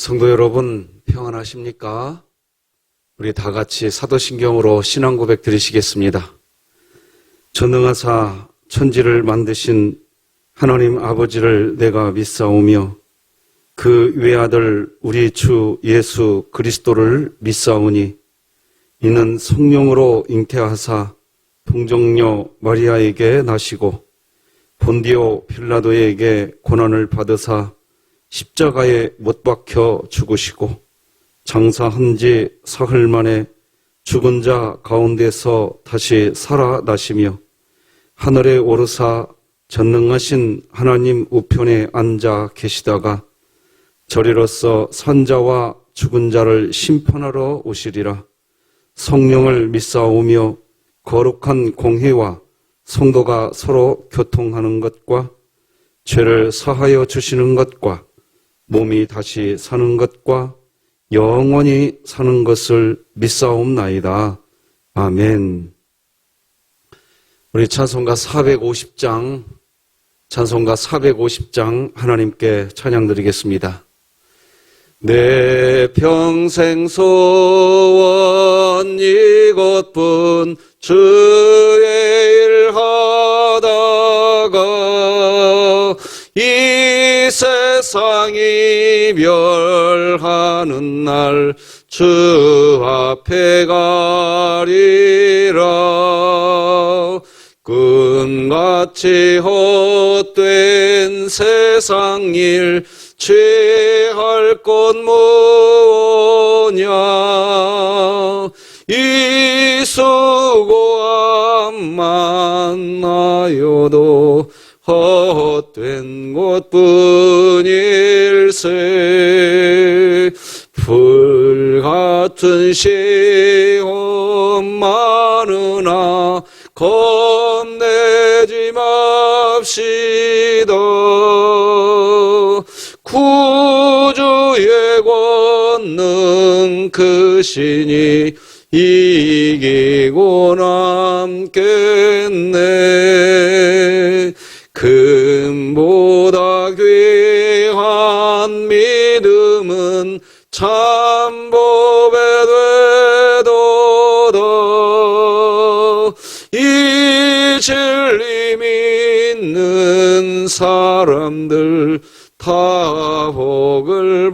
성도 여러분, 평안하십니까? 우리 다 같이 사도신경으로 신앙 고백 드리시겠습니다. 전능하사 천지를 만드신 하나님 아버지를 내가 믿사오며 그 외아들 우리 주 예수 그리스도를 믿사오니 이는 성령으로 잉태하사 동정녀 마리아에게 나시고 본디오 필라도에게 고난을 받으사 십자가에 못 박혀 죽으시고 장사한 지 사흘 만에 죽은 자 가운데서 다시 살아나시며 하늘에 오르사 전능하신 하나님 우편에 앉아 계시다가 저리로서 산자와 죽은 자를 심판하러 오시리라. 성령을 믿사오며 거룩한 공회와 성도가 서로 교통하는 것과 죄를 사하여 주시는 것과 몸이 다시 사는 것과 영원히 사는 것을 믿사옵나이다. 아멘. 우리 찬송가 450장 하나님께 찬양 드리겠습니다. 내 평생 소원 이것뿐 주의 일 하다가 이 세상이 멸하는 날 주 앞에 가리라. 꿈같이 헛된 세상 일 취할 것 뭐냐. 이 수고함 만나여도 헛된 것뿐일세. 불같은 시험 많으나 겁내지 맙시다. 구주의 권능 크시니 이기고 남겠네. 금보다 귀한 믿음은 참법에 되도다. 이 진리 믿는 사람들 다 복을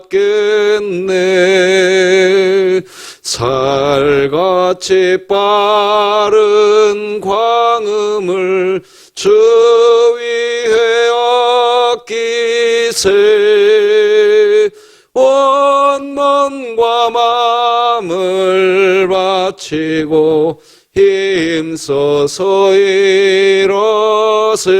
받겠네. 살같이 빠른 광음을 주 위에 아끼세. 원망과 마음을 바치고 힘써서 일하세.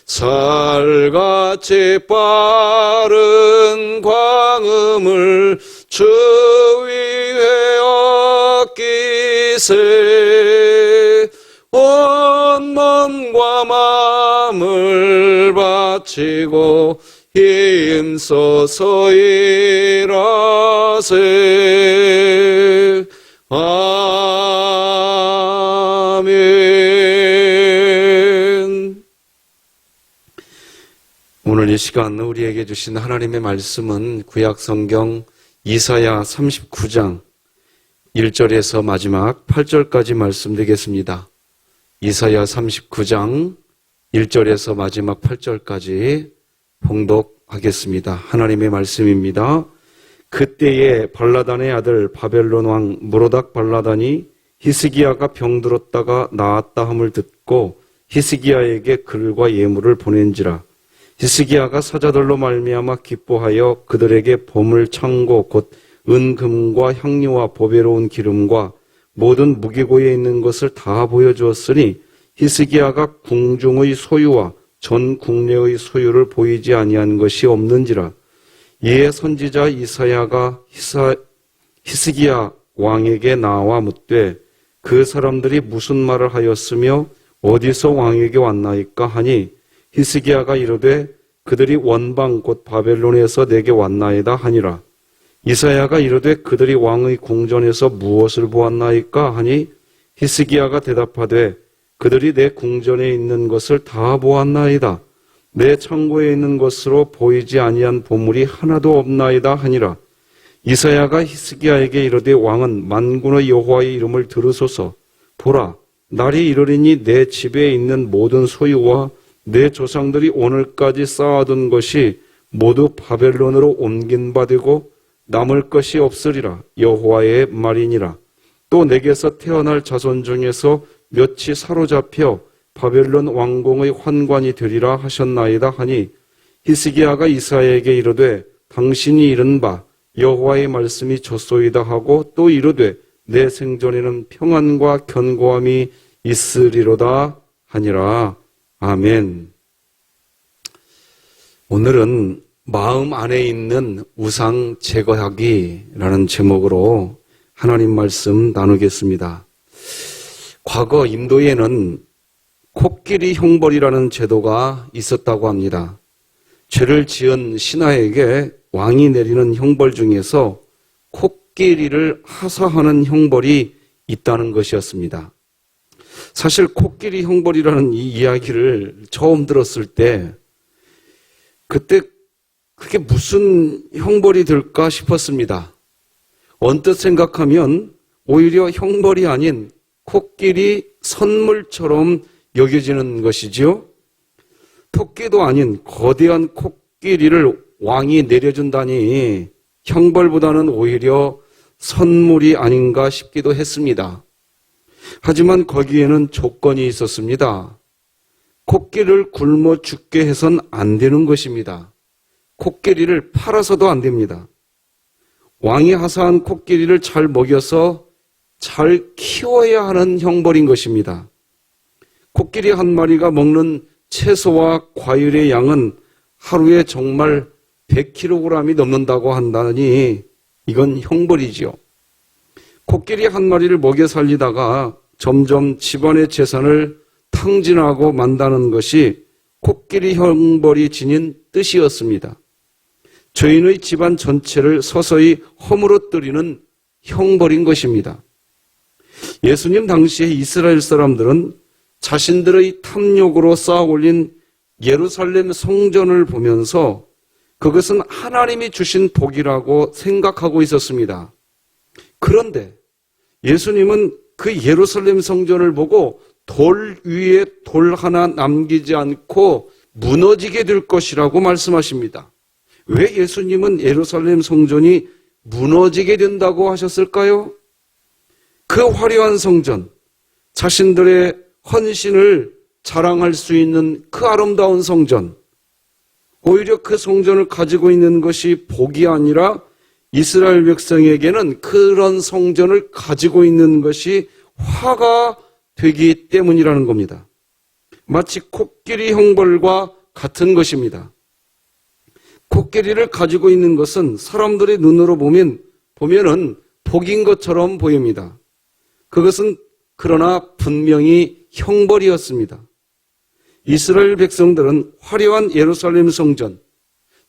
살같이 빠른 광음을 주 위에 아끼세. 원망과 마음을 바치고 힘써서 일하세. 아멘. 오늘 이 시간 우리에게 주신 하나님의 말씀은 구약성경 이사야 39장 1절에서 마지막 8절까지 말씀드리겠습니다. 이사야 39장 1절에서 마지막 8절까지 봉독하겠습니다. 하나님의 말씀입니다. 그때에 발라단의 아들 바벨론 왕 무로닥 발라단이 히스기야가 병들었다가 나았다 함을 듣고 히스기야에게 글과 예물을 보낸지라. 히스기야가 사자들로 말미암아 기뻐하여 그들에게 보물 창고 곧 은금과 향료와 보배로운 기름과 모든 무기고에 있는 것을 다 보여주었으니 히스기야가 궁중의 소유와 전 국내의 소유를 보이지 아니한 것이 없는지라. 이에 선지자 이사야가 히스기야 왕에게 나와 묻되 그 사람들이 무슨 말을 하였으며 어디서 왕에게 왔나이까 하니 히스기야가 이르되 그들이 원방 곧 바벨론에서 내게 왔나이다 하니라. 이사야가 이르되 그들이 왕의 궁전에서 무엇을 보았나이까 하니 히스기야가 대답하되 그들이 내 궁전에 있는 것을 다 보았나이다. 내 창고에 있는 것으로 보이지 아니한 보물이 하나도 없나이다 하니라. 이사야가 히스기야에게 이르되 왕은 만군의 여호와의 이름을 들으소서. 보라, 날이 이르리니 내 집에 있는 모든 소유와 내 조상들이 오늘까지 쌓아둔 것이 모두 바벨론으로 옮긴 바 되고 남을 것이 없으리라. 여호와의 말이니라. 또 내게서 태어날 자손 중에서 몇이 사로잡혀 바벨론 왕궁의 환관이 되리라 하셨나이다 하니 히스기야가 이사야에게 이르되 당신이 이른 바 여호와의 말씀이 좋소이다 하고 또 이르되 내 생전에는 평안과 견고함이 있으리로다 하니라. 아멘. 오늘은 마음 안에 있는 우상 제거하기라는 제목으로 하나님 말씀 나누겠습니다. 과거 인도에는 코끼리 형벌이라는 제도가 있었다고 합니다. 죄를 지은 신하에게 왕이 내리는 형벌 중에서 코끼리를 하사하는 형벌이 있다는 것이었습니다. 사실 코끼리 형벌이라는 이 이야기를 처음 들었을 때 그때 그게 무슨 형벌이 될까 싶었습니다. 언뜻 생각하면 오히려 형벌이 아닌 코끼리 선물처럼 여겨지는 것이지요. 토끼도 아닌 거대한 코끼리를 왕이 내려준다니 형벌보다는 오히려 선물이 아닌가 싶기도 했습니다. 하지만 거기에는 조건이 있었습니다. 코끼리를 굶어 죽게 해선 안 되는 것입니다. 코끼리를 팔아서도 안 됩니다. 왕이 하사한 코끼리를 잘 먹여서 잘 키워야 하는 형벌인 것입니다. 코끼리 한 마리가 먹는 채소와 과일의 양은 하루에 정말 100kg이 넘는다고 한다니 이건 형벌이지요. 코끼리 한 마리를 먹여 살리다가 점점 집안의 재산을 탕진하고 만다는 것이 코끼리 형벌이 지닌 뜻이었습니다. 죄인의 집안 전체를 서서히 허물어뜨리는 형벌인 것입니다. 예수님 당시에 이스라엘 사람들은 자신들의 탐욕으로 쌓아 올린 예루살렘 성전을 보면서 그것은 하나님이 주신 복이라고 생각하고 있었습니다. 그런데 예수님은 그 예루살렘 성전을 보고 돌 위에 돌 하나 남기지 않고 무너지게 될 것이라고 말씀하십니다. 왜 예수님은 예루살렘 성전이 무너지게 된다고 하셨을까요? 그 화려한 성전, 자신들의 헌신을 자랑할 수 있는 그 아름다운 성전, 오히려 그 성전을 가지고 있는 것이 복이 아니라 이스라엘 백성에게는 그런 성전을 가지고 있는 것이 화가 되기 때문이라는 겁니다. 마치 코끼리 형벌과 같은 것입니다. 코끼리를 가지고 있는 것은 사람들의 눈으로 보면은 복인 것처럼 보입니다. 그것은 그러나 분명히 형벌이었습니다. 이스라엘 백성들은 화려한 예루살렘 성전,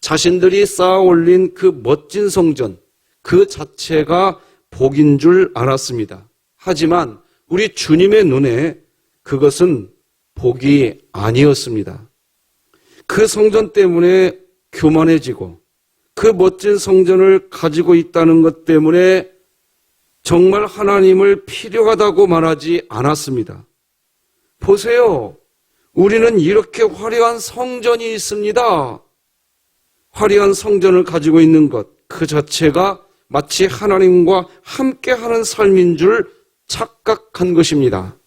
자신들이 쌓아 올린 그 멋진 성전, 그 자체가 복인 줄 알았습니다. 하지만 우리 주님의 눈에 그것은 복이 아니었습니다. 그 성전 때문에 교만해지고 그 멋진 성전을 가지고 있다는 것 때문에 정말 하나님을 필요하다고 말하지 않았습니다. 보세요. 우리는 이렇게 화려한 성전이 있습니다. 화려한 성전을 가지고 있는 것, 그 자체가 마치 하나님과 함께하는 삶인 줄 착각한 것입니다.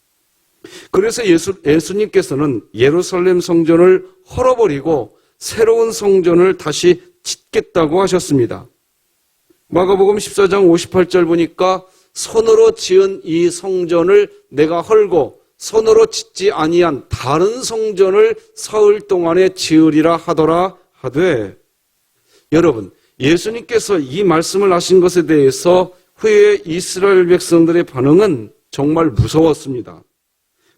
그래서 예수님께서는 예루살렘 성전을 헐어버리고 새로운 성전을 다시 짓겠다고 하셨습니다. 마가복음 14장 58절 보니까 손으로 지은 이 성전을 내가 헐고 손으로 짓지 아니한 다른 성전을 사흘 동안에 지으리라 하더라 하되, 여러분, 예수님께서 이 말씀을 하신 것에 대해서 후에 이스라엘 백성들의 반응은 정말 무서웠습니다.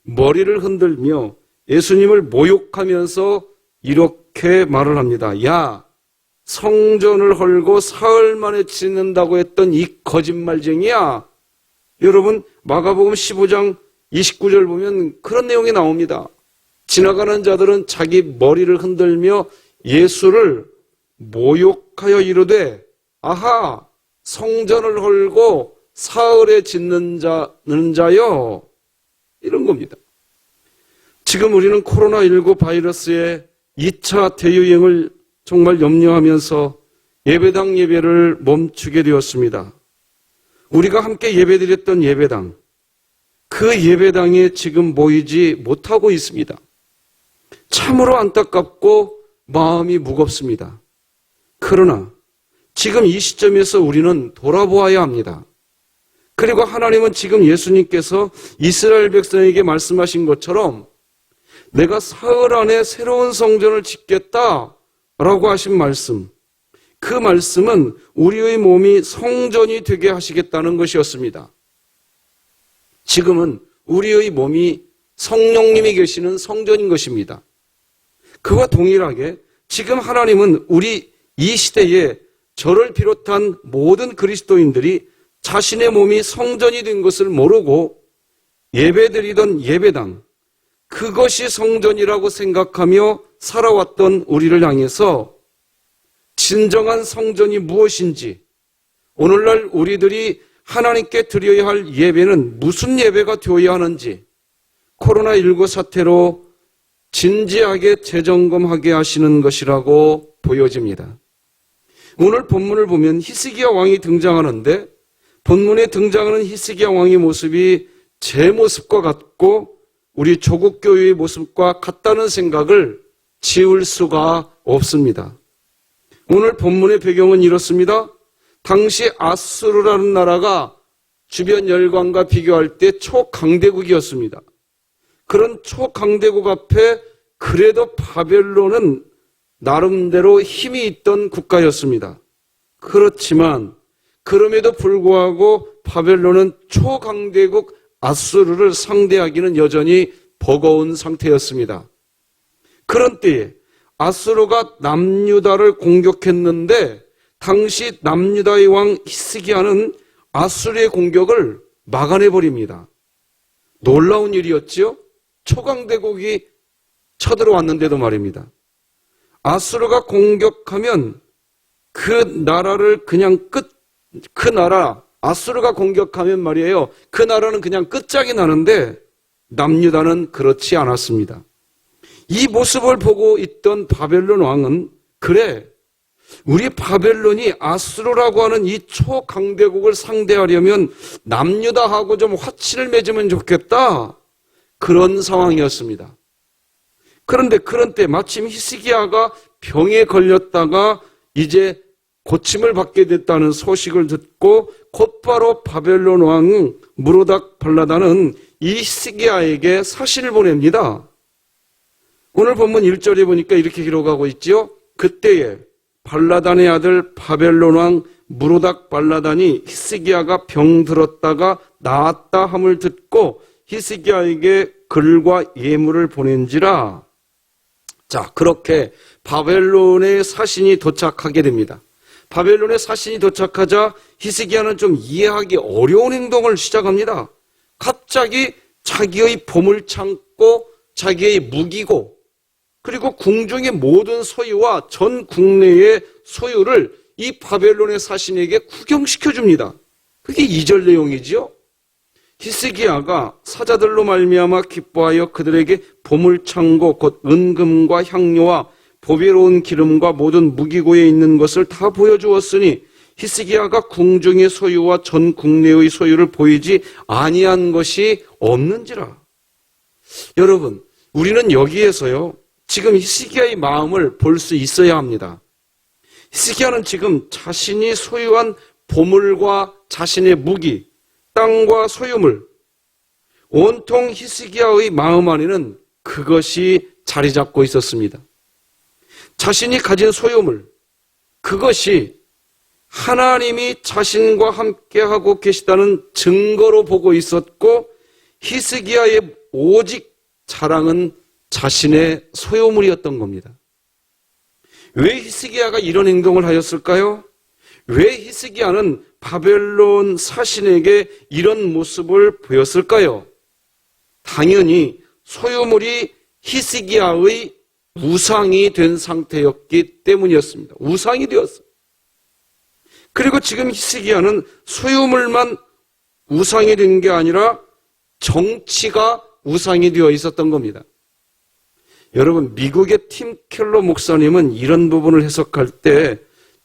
머리를 흔들며 예수님을 모욕하면서 이렇게 말을 합니다. 야, 성전을 헐고 사흘 만에 짓는다고 했던 이 거짓말쟁이야. 여러분, 마가복음 15장 29절 보면 그런 내용이 나옵니다. 지나가는 자들은 자기 머리를 흔들며 예수를 모욕하여 이르되 아하 성전을 헐고 사흘에 짓는 자여, 이런 겁니다. 지금 우리는 코로나19 바이러스의 2차 대유행을 정말 염려하면서 예배당 예배를 멈추게 되었습니다. 우리가 함께 예배드렸던 예배당, 그 예배당에 지금 모이지 못하고 있습니다. 참으로 안타깝고 마음이 무겁습니다. 그러나 지금 이 시점에서 우리는 돌아보아야 합니다. 그리고 하나님은 지금 예수님께서 이스라엘 백성에게 말씀하신 것처럼 내가 사흘 안에 새로운 성전을 짓겠다라고 하신 말씀, 그 말씀은 우리의 몸이 성전이 되게 하시겠다는 것이었습니다. 지금은 우리의 몸이 성령님이 계시는 성전인 것입니다. 그와 동일하게 지금 하나님은 우리 이 시대에 저를 비롯한 모든 그리스도인들이 자신의 몸이 성전이 된 것을 모르고 예배드리던 예배당, 그것이 성전이라고 생각하며 살아왔던 우리를 향해서 진정한 성전이 무엇인지, 오늘날 우리들이 하나님께 드려야 할 예배는 무슨 예배가 되어야 하는지 코로나19 사태로 진지하게 재점검하게 하시는 것이라고 보여집니다. 오늘 본문을 보면 히스기야 왕이 등장하는데 본문에 등장하는 히스기야 왕의 모습이 제 모습과 같고 우리 조국 교회의 모습과 같다는 생각을 지울 수가 없습니다. 오늘 본문의 배경은 이렇습니다. 당시 아수르라는 나라가 주변 열강과 비교할 때 초강대국이었습니다. 그런 초강대국 앞에 그래도 바벨론은 나름대로 힘이 있던 국가였습니다. 그렇지만 그럼에도 불구하고 바벨론은 초강대국 아수르를 상대하기는 여전히 버거운 상태였습니다. 그런 때에 아수르가 남유다를 공격했는데 당시 남유다의 왕 히스기야는 아수르의 공격을 막아내버립니다. 놀라운 일이었죠? 초강대국이 쳐들어왔는데도 말입니다. 아수르가 공격하면 그 나라를 그냥 아수르가 공격하면 말이에요. 그 나라는 그냥 끝장이 나는데 남유다는 그렇지 않았습니다. 이 모습을 보고 있던 바벨론 왕은 그래, 우리 바벨론이 아수르라고 하는 이 초강대국을 상대하려면 남유다하고 좀 화친을 맺으면 좋겠다. 그런 상황이었습니다. 그런데 그런 때 마침 히스기야가 병에 걸렸다가 이제 고침을 받게 됐다는 소식을 듣고 곧바로 바벨론 왕 무로닥 발라다는 이 히스기야에게 사신을 보냅니다. 오늘 본문 1절에 보니까 이렇게 기록하고 있죠. 그때에 발라단의 아들 바벨론 왕 무로닥 발라단이 히스기야가 병들었다가 나았다 함을 듣고 히스기야에게 글과 예물을 보낸지라. 자, 그렇게 바벨론의 사신이 도착하게 됩니다. 바벨론의 사신이 도착하자 히스기야는 좀 이해하기 어려운 행동을 시작합니다. 갑자기 자기의 보물창고, 자기의 무기고, 그리고 궁중의 모든 소유와 전 국내의 소유를 이 바벨론의 사신에게 구경시켜 줍니다. 그게 2절 내용이지요. 히스기야가 사자들로 말미암아 기뻐하여 그들에게 보물창고 곧 은금과 향료와 보배로운 기름과 모든 무기고에 있는 것을 다 보여주었으니 히스기야가 궁중의 소유와 전 국내의 소유를 보이지 아니한 것이 없는지라. 여러분, 우리는 여기에서요, 지금 히스기야의 마음을 볼 수 있어야 합니다. 히스기야는 지금 자신이 소유한 보물과 자신의 무기, 땅과 소유물, 온통 히스기야의 마음 안에는 그것이 자리 잡고 있었습니다. 자신이 가진 소유물, 그것이 하나님이 자신과 함께하고 계시다는 증거로 보고 있었고 히스기야의 오직 자랑은 자신의 소유물이었던 겁니다. 왜 히스기야가 이런 행동을 하였을까요? 왜 히스기야는 바벨론 사신에게 이런 모습을 보였을까요? 당연히 소유물이 히스기야의 우상이 된 상태였기 때문이었습니다. 우상이 되었어요. 그리고 지금 히스기야는 소유물만 우상이 된 게 아니라 정치가 우상이 되어 있었던 겁니다. 여러분, 미국의 팀 켈러 목사님은 이런 부분을 해석할 때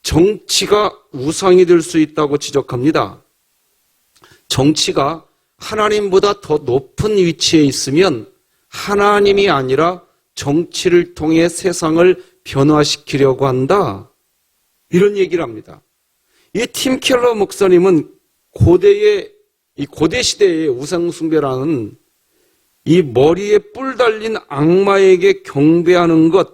정치가 우상이 될 수 있다고 지적합니다. 정치가 하나님보다 더 높은 위치에 있으면 하나님이 아니라 정치를 통해 세상을 변화시키려고 한다. 이런 얘기를 합니다. 이 팀 켈러 목사님은 고대 시대의 우상숭배라는 이 머리에 뿔 달린 악마에게 경배하는 것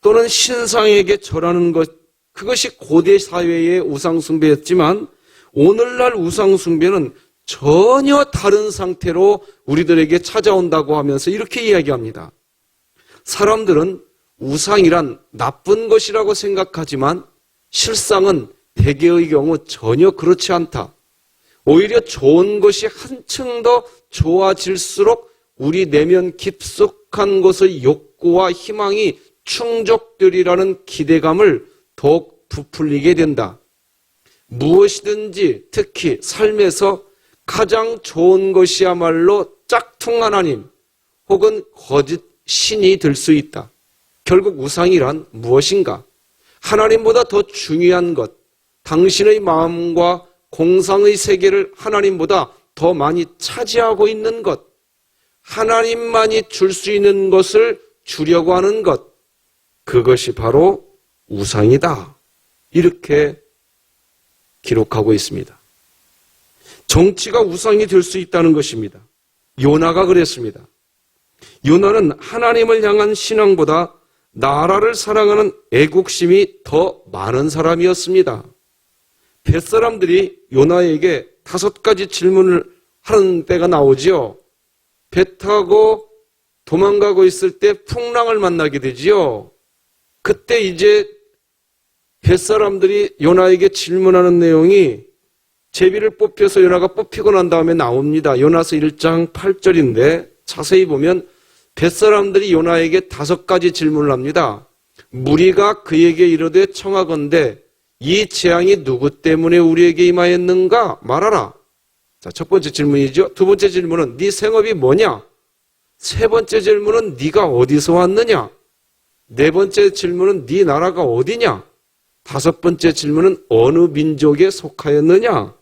또는 신상에게 절하는 것, 그것이 고대 사회의 우상숭배였지만 오늘날 우상숭배는 전혀 다른 상태로 우리들에게 찾아온다고 하면서 이렇게 이야기합니다. 사람들은 우상이란 나쁜 것이라고 생각하지만 실상은 대개의 경우 전혀 그렇지 않다. 오히려 좋은 것이 한층 더 좋아질수록 우리 내면 깊숙한 것의 욕구와 희망이 충족되리라는 기대감을 더욱 부풀리게 된다. 무엇이든지 특히 삶에서 가장 좋은 것이야말로 짝퉁 하나님 혹은 거짓 신이 될 수 있다. 결국 우상이란 무엇인가? 하나님보다 더 중요한 것, 당신의 마음과 공상의 세계를 하나님보다 더 많이 차지하고 있는 것, 하나님만이 줄 수 있는 것을 주려고 하는 것, 그것이 바로 우상이다. 이렇게 기록하고 있습니다. 정치가 우상이 될 수 있다는 것입니다. 요나가 그랬습니다. 요나는 하나님을 향한 신앙보다 나라를 사랑하는 애국심이 더 많은 사람이었습니다. 뱃사람들이 요나에게 5가지 질문을 하는 때가 나오지요. 배 타고 도망가고 있을 때 풍랑을 만나게 되지요. 그때 이제 뱃사람들이 요나에게 질문하는 내용이 제비를 뽑혀서 요나가 뽑히고 난 다음에 나옵니다. 요나서 1장 8절인데 자세히 보면 뱃사람들이 요나에게 5가지 질문을 합니다. 무리가 그에게 이르되 청하건대 이 재앙이 누구 때문에 우리에게 임하였는가 말하라. 자, 첫 번째 질문이죠. 두 번째 질문은 네 생업이 뭐냐? 세 번째 질문은 네가 어디서 왔느냐? 네 번째 질문은 네 나라가 어디냐? 5번째 질문은 어느 민족에 속하였느냐?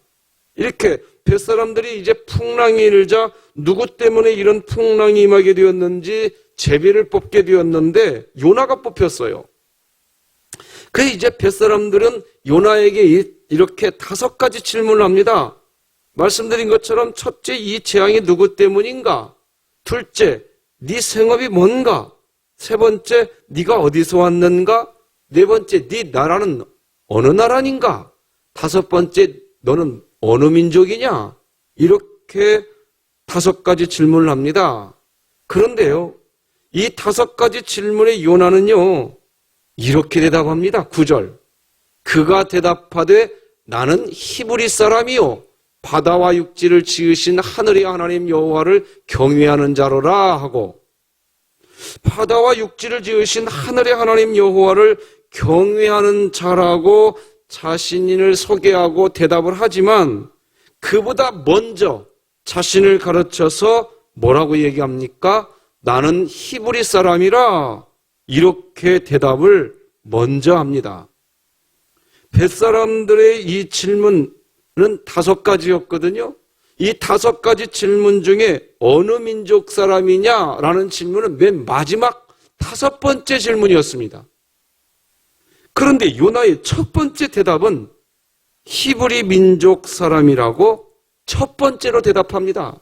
이렇게 뱃사람들이 이제 풍랑이 일자 누구 때문에 이런 풍랑이 임하게 되었는지 제비를 뽑게 되었는데 요나가 뽑혔어요. 그 이제 뱃사람들은 요나에게 이렇게 5가지 질문을 합니다. 말씀드린 것처럼 첫째, 이 재앙이 누구 때문인가? 둘째, 네 생업이 뭔가? 세 번째, 네가 어디서 왔는가? 네 번째, 네 나라는 어느 나라인가? 5번째, 너는 어느 민족이냐? 이렇게 5가지 질문을 합니다. 그런데요, 이 5가지 질문의 요나는요, 이렇게 대답합니다. 9절. 그가 대답하되 나는 히브리 사람이요 바다와 육지를 지으신 하늘의 하나님 여호와를 경외하는 자로라 하고, 바다와 육지를 지으신 하늘의 하나님 여호와를 경외하는 자라고 자신을 소개하고 대답을 하지만 그보다 먼저 자신을 가르쳐서 뭐라고 얘기합니까? 나는 히브리 사람이라, 이렇게 대답을 먼저 합니다. 뱃사람들의 이 질문은 5가지였거든요. 이 5가지 질문 중에 어느 민족 사람이냐라는 질문은 맨 마지막 5번째 질문이었습니다. 그런데 요나의 첫 번째 대답은 히브리 민족 사람이라고 첫 번째로 대답합니다.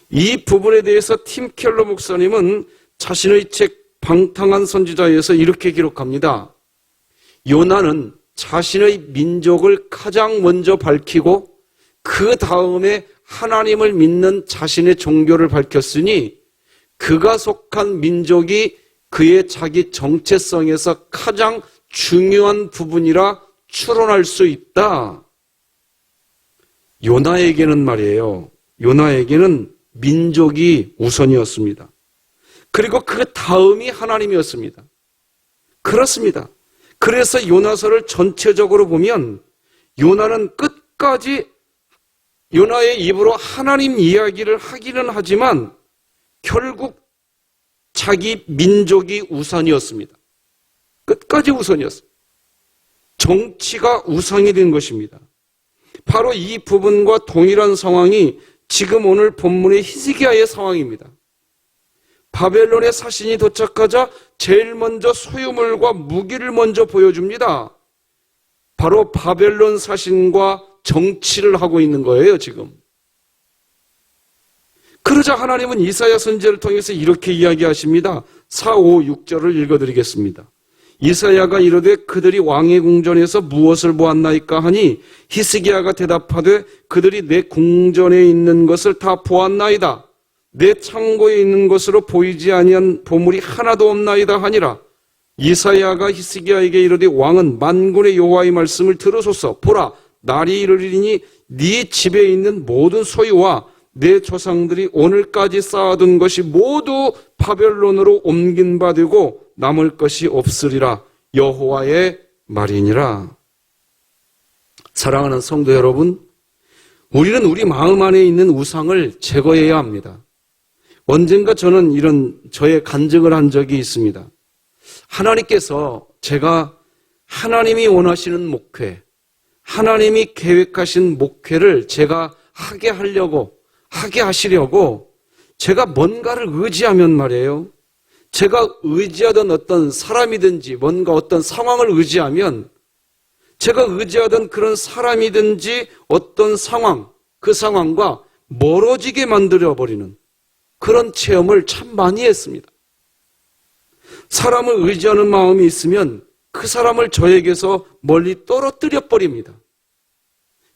이 부분에 대해서 팀 켈러 목사님은 자신의 책 방탕한 선지자에서 이렇게 기록합니다. 요나는 자신의 민족을 가장 먼저 밝히고 그 다음에 하나님을 믿는 자신의 종교를 밝혔으니 그가 속한 민족이 그의 자기 정체성에서 가장 중요한 부분이라 추론할 수 있다. 요나에게는 말이에요. 요나에게는 민족이 우선이었습니다. 그리고 그 다음이 하나님이었습니다. 그렇습니다. 그래서 요나서를 전체적으로 보면 요나는 끝까지 요나의 입으로 하나님 이야기를 하기는 하지만 결국 자기 민족이 우선이었습니다. 끝까지 우선이었습니다. 정치가 우상이 된 것입니다. 바로 이 부분과 동일한 상황이 지금 오늘 본문의 히스기야의 상황입니다. 바벨론의 사신이 도착하자 제일 먼저 소유물과 무기를 먼저 보여줍니다. 바로 바벨론 사신과 정치를 하고 있는 거예요, 지금. 그러자 하나님은 이사야 선지자를 통해서 이렇게 이야기하십니다. 4, 5, 6절을 읽어드리겠습니다. 이사야가 이르되 그들이 왕의 궁전에서 무엇을 보았나이까 하니 히스기야가 대답하되 그들이 내 궁전에 있는 것을 다 보았나이다. 내 창고에 있는 것으로 보이지 아니한 보물이 하나도 없나이다 하니라. 이사야가 히스기야에게 이르되 왕은 만군의 여호와의 말씀을 들으소서. 보라, 날이 이르리니 네 집에 있는 모든 소유와 내 조상들이 오늘까지 쌓아둔 것이 모두 바벨론으로 옮긴 바 되고 남을 것이 없으리라. 여호와의 말이니라. 사랑하는 성도 여러분, 우리는 우리 마음 안에 있는 우상을 제거해야 합니다. 언젠가 저는 이런 저의 간증을 한 적이 있습니다. 하나님께서 제가 하나님이 원하시는 목회, 하나님이 계획하신 목회를 제가 하게 하시려고 제가 뭔가를 의지하면 말이에요. 제가 의지하던 어떤 사람이든지 뭔가 어떤 상황을 의지하면 제가 의지하던 그런 사람이든지 어떤 상황, 그 상황과 멀어지게 만들어버리는 그런 체험을 참 많이 했습니다. 사람을 의지하는 마음이 있으면 그 사람을 저에게서 멀리 떨어뜨려 버립니다.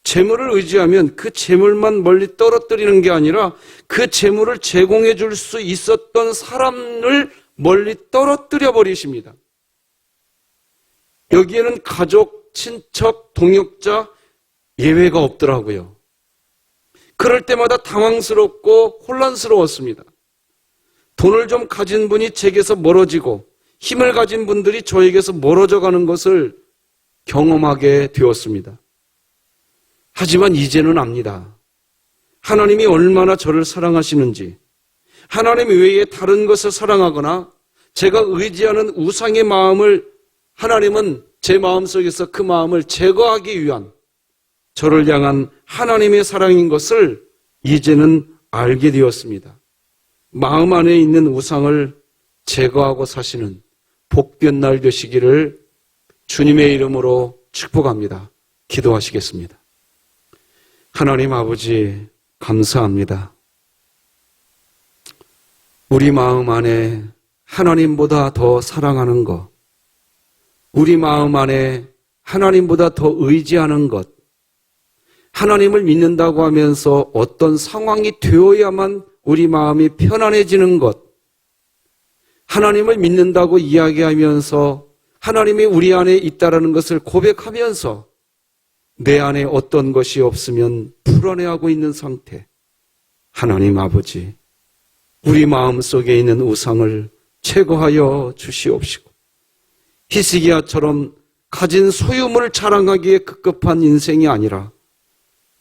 재물을 의지하면 그 재물만 멀리 떨어뜨리는 게 아니라 그 재물을 제공해 줄 수 있었던 사람을 멀리 떨어뜨려 버리십니다. 여기에는 가족, 친척, 동역자 예외가 없더라고요. 그럴 때마다 당황스럽고 혼란스러웠습니다. 돈을 좀 가진 분이 제게서 멀어지고 힘을 가진 분들이 저에게서 멀어져 가는 것을 경험하게 되었습니다. 하지만 이제는 압니다. 하나님이 얼마나 저를 사랑하시는지, 하나님 외에 다른 것을 사랑하거나 제가 의지하는 우상의 마음을 하나님은 제 마음속에서 그 마음을 제거하기 위한 저를 향한 하나님의 사랑인 것을 이제는 알게 되었습니다. 마음 안에 있는 우상을 제거하고 사시는 복된 날 되시기를 주님의 이름으로 축복합니다. 기도하시겠습니다. 하나님 아버지, 감사합니다. 우리 마음 안에 하나님보다 더 사랑하는 것, 우리 마음 안에 하나님보다 더 의지하는 것, 하나님을 믿는다고 하면서 어떤 상황이 되어야만 우리 마음이 편안해지는 것, 하나님을 믿는다고 이야기하면서 하나님이 우리 안에 있다라는 것을 고백하면서 내 안에 어떤 것이 없으면 불안해하고 있는 상태. 하나님 아버지, 우리 마음속에 있는 우상을 제거하여 주시옵시고 히스기야처럼 가진 소유물을 자랑하기에 급급한 인생이 아니라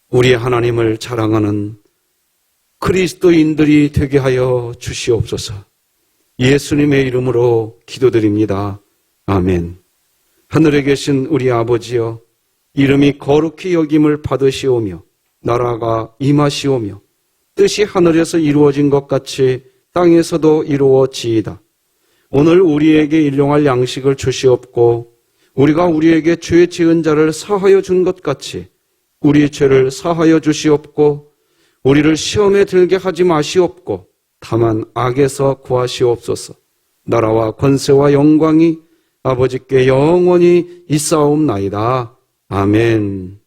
우리 하나님을 자랑하는 그리스도인들이 되게 하여 주시옵소서. 예수님의 이름으로 기도드립니다. 아멘. 하늘에 계신 우리 아버지여, 이름이 거룩히 여김을 받으시오며 나라가 임하시오며 뜻이 하늘에서 이루어진 것 같이 땅에서도 이루어지이다. 오늘 우리에게 일용할 양식을 주시옵고 우리가 우리에게 죄 지은 자를 사하여 준 것 같이 우리 죄를 사하여 주시옵고 우리를 시험에 들게 하지 마시옵고 다만 악에서 구하시옵소서. 나라와 권세와 영광이 아버지께 영원히 있사옵나이다. 아멘.